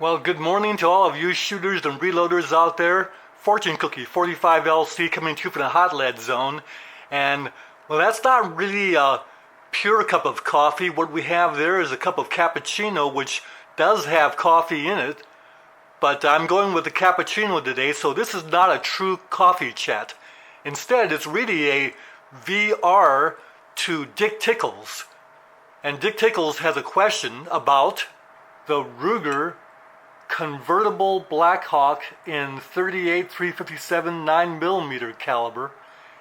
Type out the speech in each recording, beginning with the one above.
Well, good morning to all of you shooters and reloaders out there. Fortune Cookie 45LC coming to you from the hot lead zone. And, well, that's not really a pure cup of coffee. What we have there is a cup of cappuccino, which does have coffee in it. But I'm going with the cappuccino today, so this is not a true coffee chat. Instead, it's really a VR to Dick Tickles. And Dick Tickles has a question about the Ruger Convertible Blackhawk in 38 357 9mm caliber.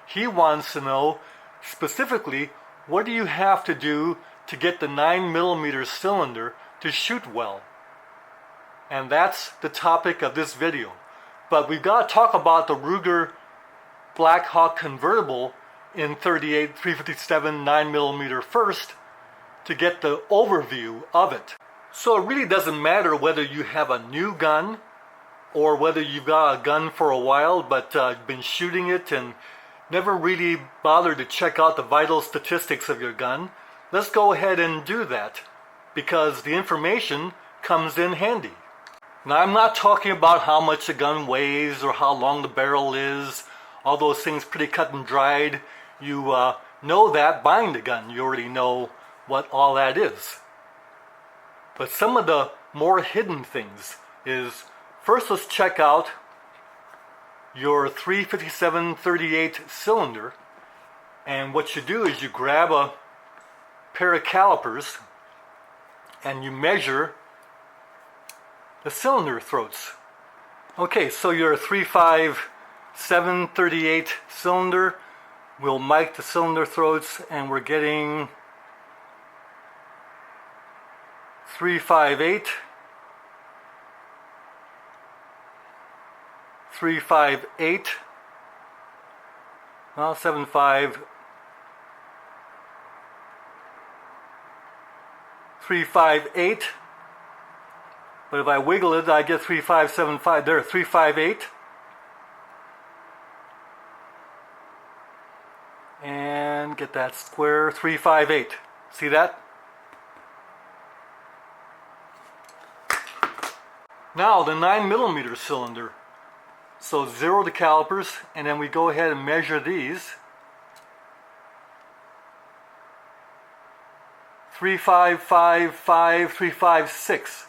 He wants to know specifically, what do you have to do to get the 9mm cylinder to shoot well? And that's the topic of this video. But we've got to talk about the Ruger Blackhawk Convertible in 38 357 9mm first to get the overview of it. So it really doesn't matter whether you have a new gun or whether you've got a gun for a while but been shooting it and never really bothered to check out the vital statistics of your gun. Let's go ahead and do that because the information comes in handy. Now, I'm not talking about how much the gun weighs or how long the barrel is. All those things pretty cut and dried. You know that buying the gun. You already know what all that is. But some of the more hidden things is, first let's check out your 357-38 cylinder. And what you do is you grab a pair of calipers and you measure the cylinder throats. Okay, so your 357-38 cylinder, we'll mic the cylinder throats and we're getting 358, 358, well, 75, 358, but if I wiggle it, I get 3575. There, 358, and get that square, 358. See that? Now the 9mm cylinder. So zero the calipers, and then we go ahead and measure these. 355, 356.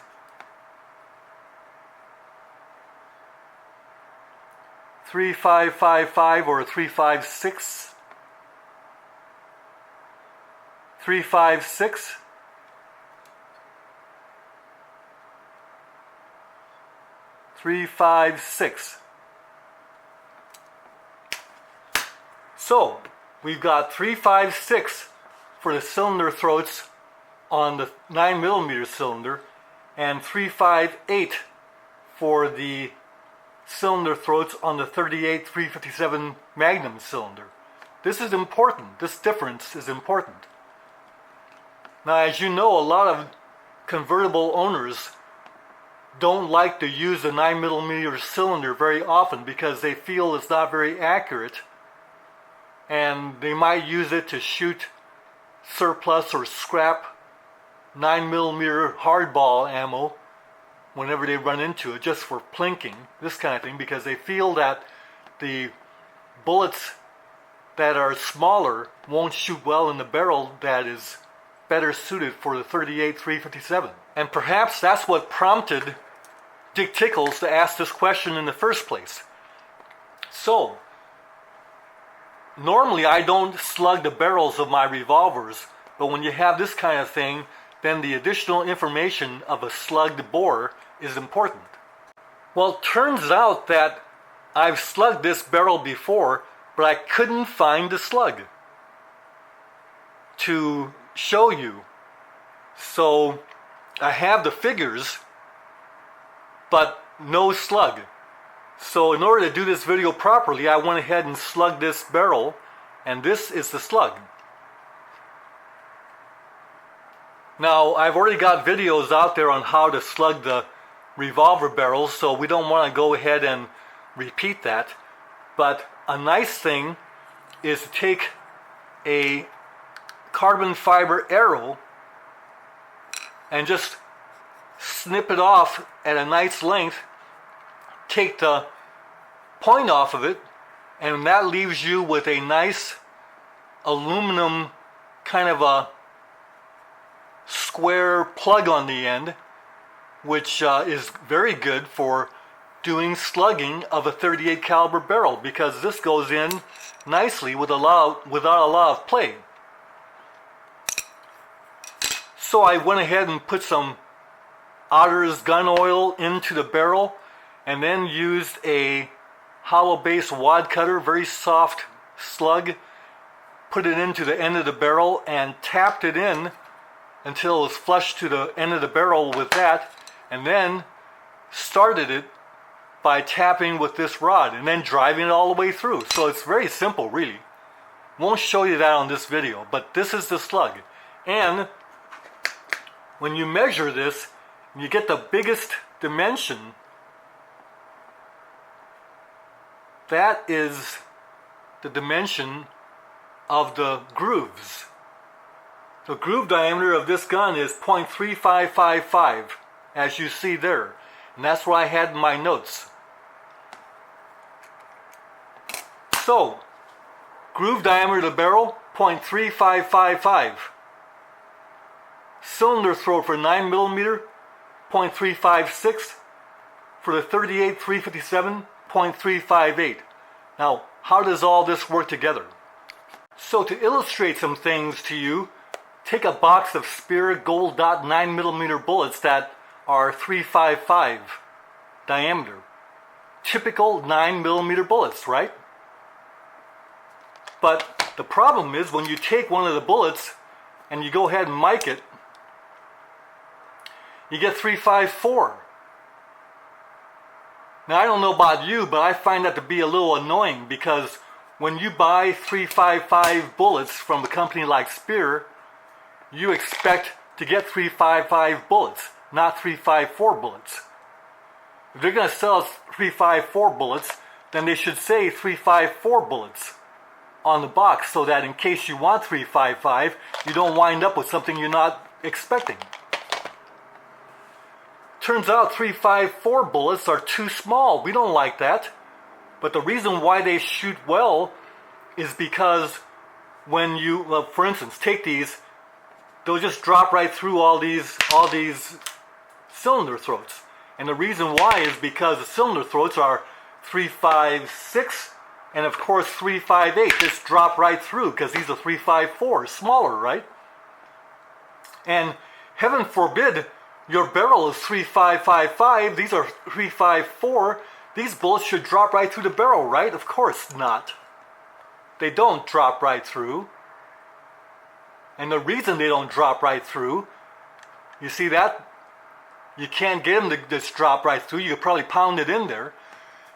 3555 or 356. 356. 356. So we've got 356 for the cylinder throats on the 9mm cylinder and 358 for the cylinder throats on the 38 357 Magnum cylinder. This is important. This difference is important. Now, as you know, a lot of convertible owners don't like to use the 9mm cylinder very often because they feel it's not very accurate, and they might use it to shoot surplus or scrap 9mm hardball ammo whenever they run into it, just for plinking, this kind of thing, because they feel that the bullets that are smaller won't shoot well in the barrel that is better suited for the 38 357. And perhaps that's what prompted Dick Tickles to ask this question in the first place. So, normally I don't slug the barrels of my revolvers, but when you have this kind of thing, then the additional information of a slugged bore is important. Well, it turns out that I've slugged this barrel before, but I couldn't find the slug to show you. So I have the figures, but no slug. So in order to do this video properly, I went ahead and slugged this barrel, and this is the slug. Now, I've already got videos out there on how to slug the revolver barrels, so we don't want to go ahead and repeat that. But a nice thing is to take a carbon fiber arrow and just snip it off at a nice length, take the point off of it, and that leaves you with a nice aluminum kind of a square plug on the end, which is very good for doing slugging of a 38 caliber barrel, because this goes in nicely without a lot of play. So I went ahead and put some Otter's gun oil into the barrel, and then used a hollow base wad cutter, very soft slug, put it into the end of the barrel and tapped it in until it was flush to the end of the barrel with that, and then started it by tapping with this rod and then driving it all the way through. So it's very simple, really. Won't show you that on this video, but this is the slug. And when you measure this, you get the biggest dimension. That is the dimension of the grooves. The groove diameter of this gun is 0.3555, as you see there. And that's what I had in my notes. So, groove diameter of the barrel, 0.3555. Cylinder throat for 9mm, 0.356. For the 38 357, 0.358. Now, how does all this work together? So to illustrate some things to you, take a box of Speer Gold Dot 9mm bullets that are 355 diameter. Typical 9mm bullets, right? But the problem is when you take one of the bullets and you go ahead and mic it, you get 354. Now I don't know about you, but I find that to be a little annoying, because when you buy 355 bullets from a company like Speer, you expect to get 355 bullets, not 354 bullets. If they're going to sell us 354 bullets, then they should say 354 bullets on the box, so that in case you want 355, you don't wind up with something you're not expecting. Turns out 354 bullets are too small. We don't like that. But the reason why they shoot well is because when you, well, for instance, take these, they'll just drop right through all these cylinder throats. And the reason why is because the cylinder throats are 356 and of course 358 just drop right through, because these are 354, smaller, right? And heaven forbid your barrel is 3555, these are 354, these bullets should drop right through the barrel, right? Of course not. They don't drop right through. And the reason they don't drop right through, you see that? You can't get them to just drop right through, you could probably pound it in there.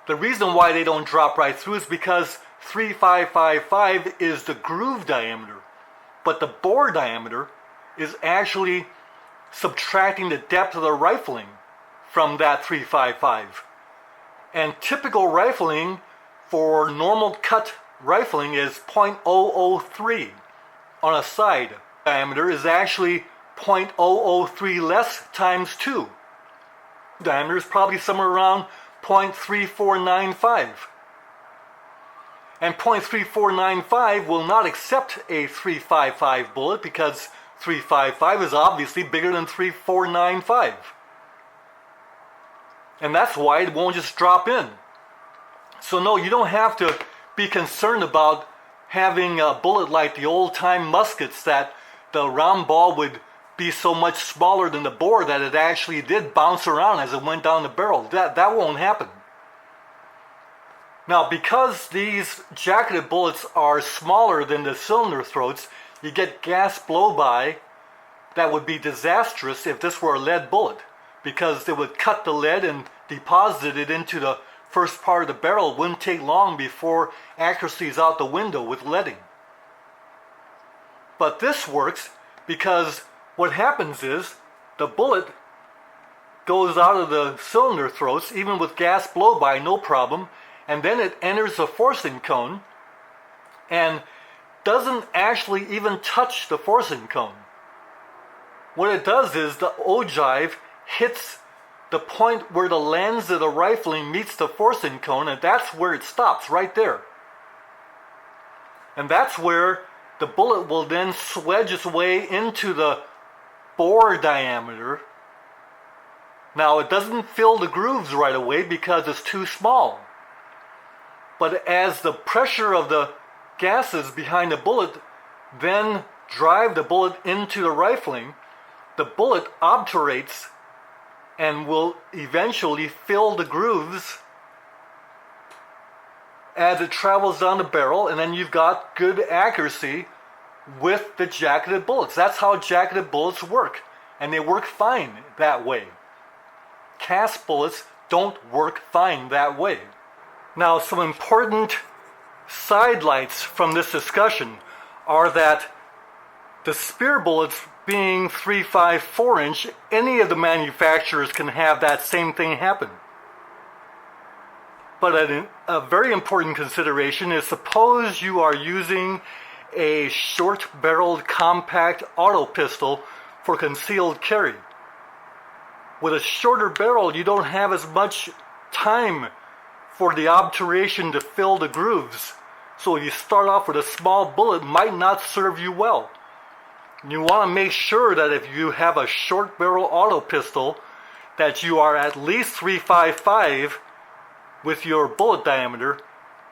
The reason why they don't drop right through is because 3555 is the groove diameter, but the bore diameter is actually subtracting the depth of the rifling from that 355. And typical rifling for normal cut rifling is 0.003 on a side. Diameter is actually 0.003 less times 2. Diameter is probably somewhere around 0.3495. And 0.3495 will not accept a 355 bullet, because 355 is obviously bigger than 3495. And that's why it won't just drop in. So no, you don't have to be concerned about having a bullet like the old-time muskets, that the round ball would be so much smaller than the bore that it actually did bounce around as it went down the barrel. That won't happen. Now, because these jacketed bullets are smaller than the cylinder throats, you get gas blow-by that would be disastrous if this were a lead bullet, because it would cut the lead and deposit it into the first part of the barrel. It wouldn't take long before accuracy is out the window with leading. But this works because what happens is the bullet goes out of the cylinder throats, even with gas blow-by, no problem, and then it enters the forcing cone and doesn't actually even touch the forcing cone. What it does is the ogive hits the point where the lens of the rifling meets the forcing cone, and that's where it stops, right there. And that's where the bullet will then swedge its way into the bore diameter. Now, it doesn't fill the grooves right away because it's too small. But as the pressure of the gases behind the bullet then drive the bullet into the rifling, the bullet obturates and will eventually fill the grooves as it travels down the barrel, and then you've got good accuracy with the jacketed bullets. That's how jacketed bullets work, and they work fine that way. Cast bullets don't work fine that way. Now, some important sidelights from this discussion are that the spear bullets being 3.54 inch, any of the manufacturers can have that same thing happen. But a very important consideration is, suppose you are using a short-barreled compact auto pistol for concealed carry. With a shorter barrel, you don't have as much time for the obturation to fill the grooves. So if you start off with a small bullet, it might not serve you well. You want to make sure that if you have a short barrel auto pistol, that you are at least 3.55 with your bullet diameter,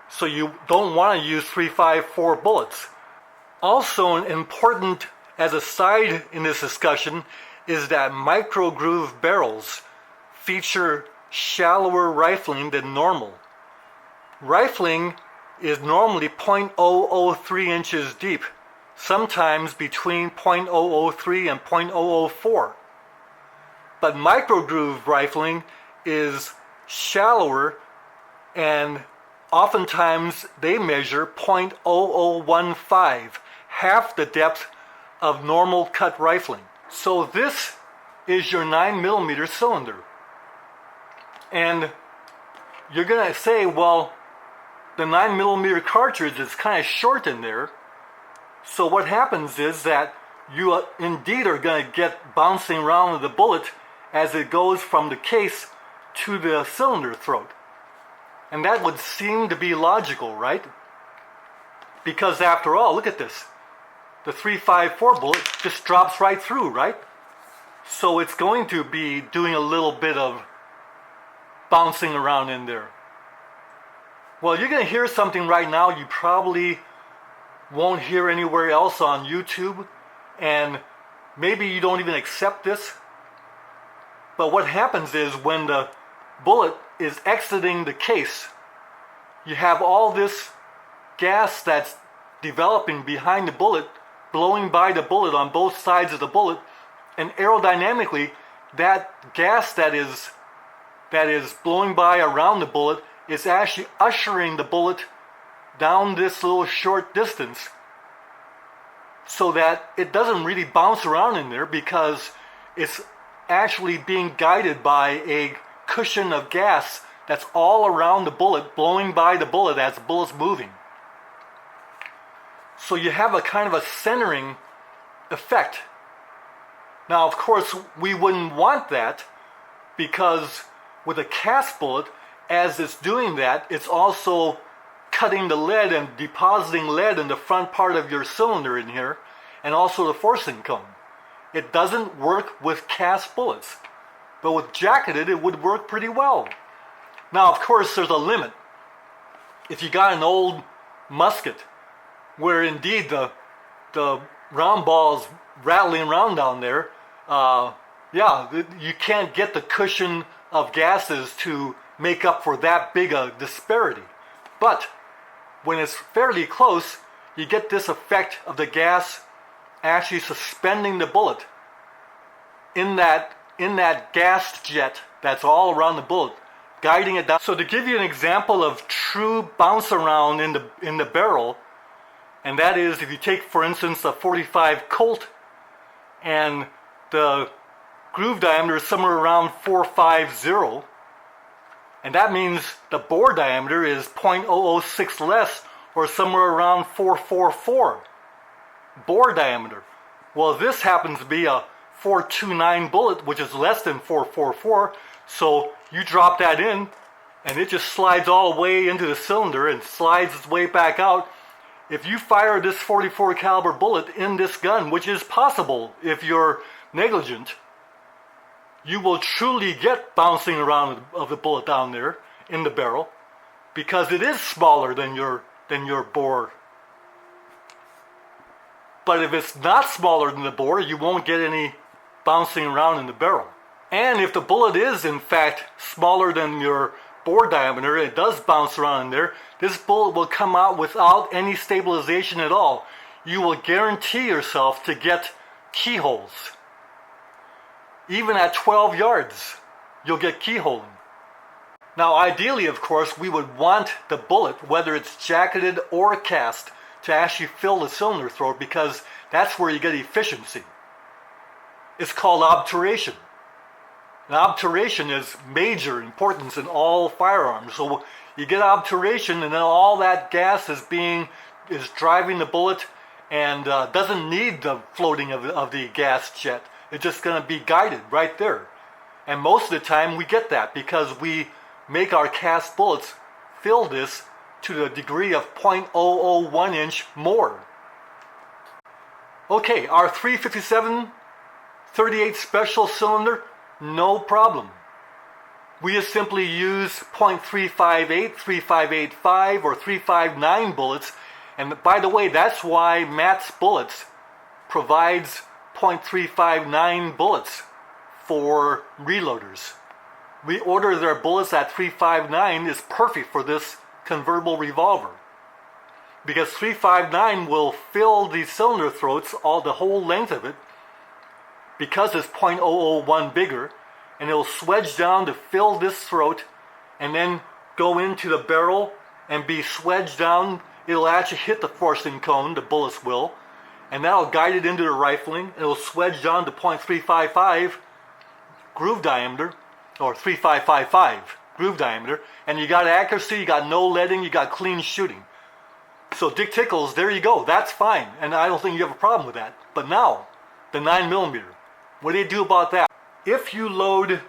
so you don't want to use 3.54 bullets. Also important as a side in this discussion is that micro groove barrels feature shallower rifling than normal. Rifling is normally 0.003 inches deep, sometimes between 0.003 and 0.004. But micro groove rifling is shallower, and oftentimes they measure 0.0015, half the depth of normal cut rifling. So this is your 9mm cylinder. And you're going to say, well, the 9mm cartridge is kind of short in there. So what happens is that you indeed are going to get bouncing around the bullet as it goes from the case to the cylinder throat. And that would seem to be logical, right? Because after all, look at this. The 3.54 bullet just drops right through, right? So it's going to be doing a little bit of bouncing around in there. Well, you're going to hear something right now you probably won't hear anywhere else on YouTube, and maybe you don't even accept this. But what happens is when the bullet is exiting the case, you have all this gas that's developing behind the bullet, blowing by the bullet on both sides of the bullet, and aerodynamically, that gas that is blowing by around the bullet is actually ushering the bullet down this little short distance so that it doesn't really bounce around in there, because it's actually being guided by a cushion of gas that's all around the bullet, blowing by the bullet as the bullet's moving. So you have a kind of a centering effect. Now, of course, we wouldn't want that, because with a cast bullet, as it's doing that, it's also cutting the lead and depositing lead in the front part of your cylinder in here, and also the forcing cone. It doesn't work with cast bullets, but with jacketed it would work pretty well. Now, of course, there's a limit. If you got an old musket where indeed the round ball's rattling around down there, you can't get the cushion of gases to make up for that big a disparity. But when it's fairly close, you get this effect of the gas actually suspending the bullet in that gas jet that's all around the bullet, guiding it down. So to give you an example of true bounce around in the barrel, and that is if you take, for instance, a 45 Colt, and the groove diameter is somewhere around 450, and that means the bore diameter is 0.006 less, or somewhere around 444 bore diameter. Well, this happens to be a .429 bullet, which is less than .444. So you drop that in, and it just slides all the way into the cylinder and slides its way back out. If you fire this .44 caliber bullet in this gun, which is possible if you're negligent, you will truly get bouncing around of the bullet down there in the barrel, because it is smaller than your bore. But if it's not smaller than the bore, you won't get any bouncing around in the barrel. And if the bullet is in fact smaller than your bore diameter, it does bounce around in there, this bullet will come out without any stabilization at all. You will guarantee yourself to get keyholes. Even at 12 yards, you'll get keyholing. Now ideally, of course, we would want the bullet, whether it's jacketed or cast, to actually fill the cylinder throat, because that's where you get efficiency. It's called obturation. And obturation is major importance in all firearms. So you get obturation, and then all that gas is driving the bullet, and doesn't need the floating of the gas jet. It's just going to be guided right there. And most of the time we get that because we make our cast bullets fill this to the degree of .001 inch more. Okay, our 357 38 special cylinder, no problem. We just simply use .358, 358.5, or 359 bullets. And by the way, that's why Matt's Bullets provides .359 bullets for reloaders. We order their bullets at 359 is perfect for this convertible revolver, because 359 will fill the cylinder throats, the whole length of it, because it's .001 bigger, and it'll swedge down to fill this throat and then go into the barrel and be swedged down. It'll actually hit the forcing cone, the bullets will, and that'll guide it into the rifling. It'll swedge down to .355 groove diameter, or 3555 groove diameter, and you got accuracy, you got no leading, you got clean shooting. So Dick Tickles, there you go, that's fine, and I don't think you have a problem with that. But now, the 9mm, what do you do about that? If you load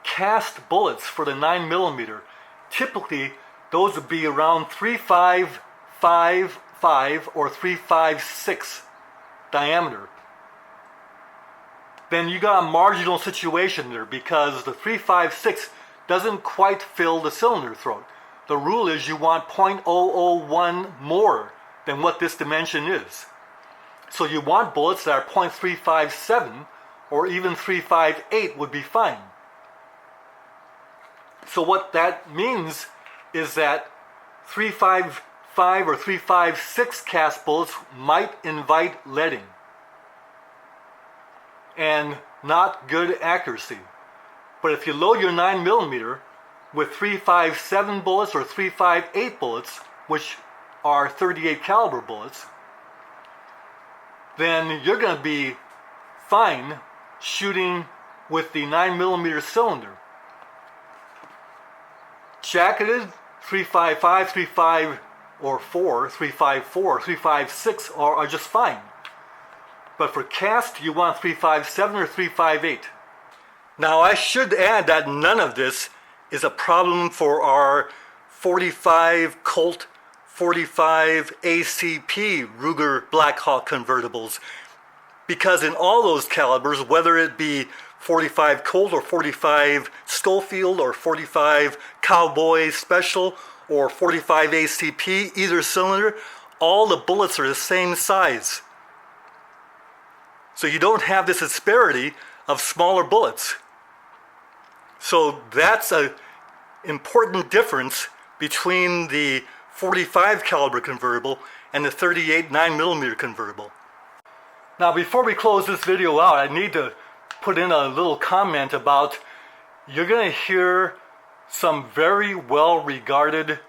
cast bullets for the 9mm, typically those would be around 3.555 or 3.56 diameter. Then you got a marginal situation there, because the 3.56 doesn't quite fill the cylinder throat. The rule is you want .001 more than what this dimension is. So you want bullets that are .357 or even 3.58 would be fine. So what that means is that 3.55 or 3.56 cast bullets might invite leading and not good accuracy. But if you load your 9mm with 3.57 bullets or 3.58 bullets, which are 38 caliber bullets, then you're going to be fine shooting with the 9mm cylinder. Jacketed 3.55, 3.5 or 4, 3.54, 3.56 are just fine. But for cast, you want 3.57 or 3.58. Now I should add that none of this is a problem for our 45 Colt 45 ACP Ruger Blackhawk convertibles, because in all those calibers, whether it be 45 Colt or 45 Schofield or 45 Cowboy Special or 45 ACP, either cylinder, all the bullets are the same size. So you don't have this disparity of smaller bullets. So that's an important difference between the 45 caliber convertible and the 38 9mm convertible. Now before we close this video out, I need to put in a little comment about, you're going to hear some very well regarded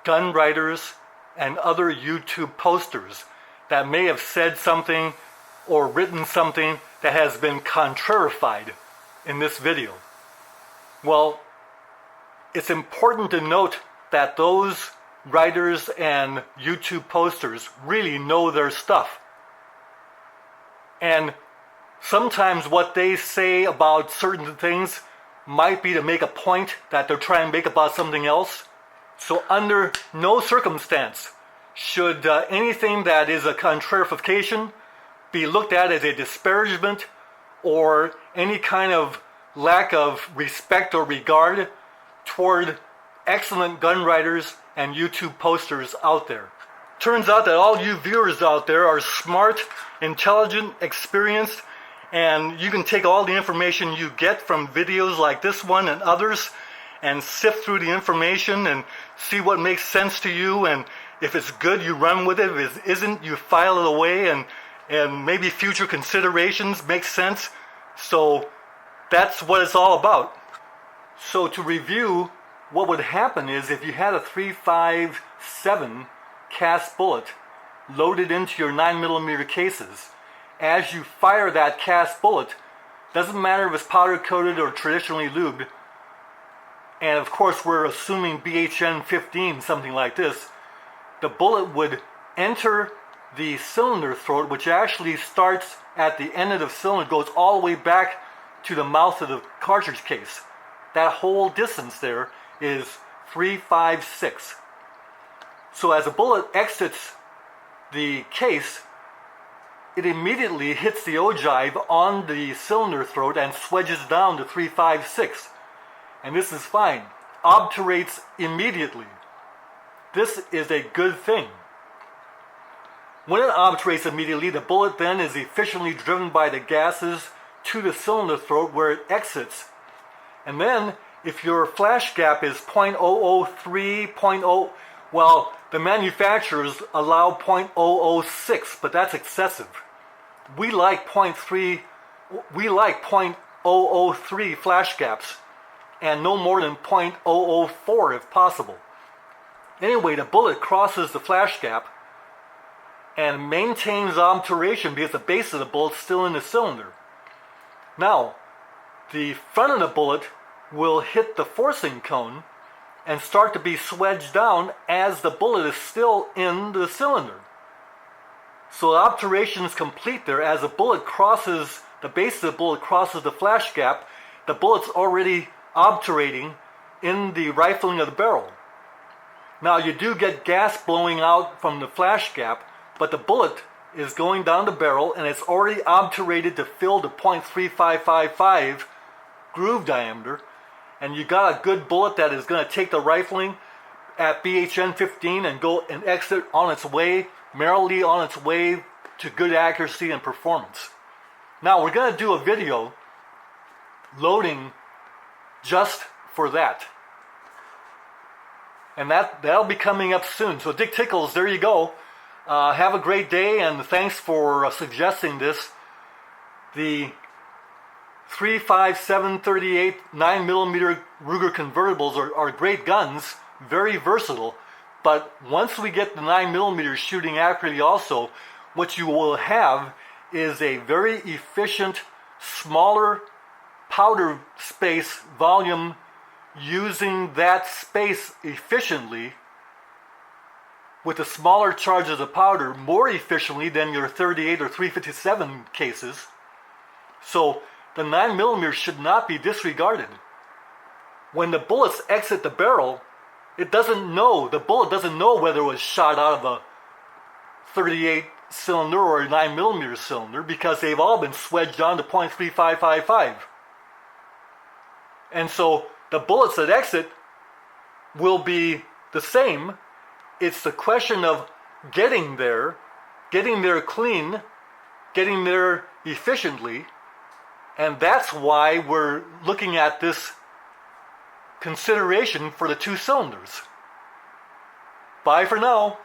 gun writers and other YouTube posters that may have said something or written something that has been contrarified in this video. Well, it's important to note that those writers and YouTube posters really know their stuff. And sometimes what they say about certain things might be to make a point that they're trying to make about something else. So under no circumstance should anything that is a contrarification be looked at as a disparagement or any kind of lack of respect or regard toward excellent gun writers and YouTube posters out there. Turns out that all you viewers out there are smart, intelligent, experienced, and you can take all the information you get from videos like this one and others and sift through the information and see what makes sense to you, and if it's good you run with it, if it isn't you file it away, and maybe future considerations make sense. So that's what it's all about. So to review, what would happen is if you had a 357 cast bullet loaded into your 9mm cases, as you fire that cast bullet, doesn't matter if it's powder coated or traditionally lubed, and of course we're assuming BHN 15, something like this, the bullet would enter the cylinder throat, which actually starts at the end of the cylinder, goes all the way back to the mouth of the cartridge case. That whole distance there is 356. So as a bullet exits the case, it immediately hits the ogive on the cylinder throat and swedges down to 356. And this is fine. Obturates immediately. This is a good thing. When it obturates immediately, the bullet then is efficiently driven by the gases to the cylinder throat where it exits. And then, if your flash gap is 0.003, well, the manufacturers allow 0.006, but that's excessive. We like 0.003 flash gaps, and no more than 0.004 if possible. Anyway, the bullet crosses the flash gap and maintains obturation because the base of the bullet's still in the cylinder. Now, the front of the bullet will hit the forcing cone and start to be swedged down as the bullet is still in the cylinder. So the obturation is complete there. As the bullet crosses, the base of the bullet crosses the flash gap, the bullet's already obturating in the rifling of the barrel. Now you do get gas blowing out from the flash gap, but the bullet is going down the barrel and it's already obturated to fill the .3555 groove diameter, and you got a good bullet that is going to take the rifling at BHN 15 and go and exit on its way, merrily on its way to good accuracy and performance. Now we're going to do a video loading just for that. And that'll be coming up soon. So Dick Tickles, there you go. Have a great day, and thanks for suggesting this. The 357-38 9mm Ruger convertibles are great guns, very versatile. But once we get the 9mm shooting accurately also, what you will have is a very efficient, smaller powder space volume, using that space efficiently with the smaller charges of powder more efficiently than your 38 or 357 cases. So the 9mm should not be disregarded. When the bullets exit the barrel, the bullet doesn't know whether it was shot out of a 38 cylinder or a 9mm cylinder, because they've all been swedged down to .3555. And so the bullets that exit will be the same. It's the question of getting there clean, getting there efficiently, and that's why we're looking at this consideration for the two cylinders. Bye for now.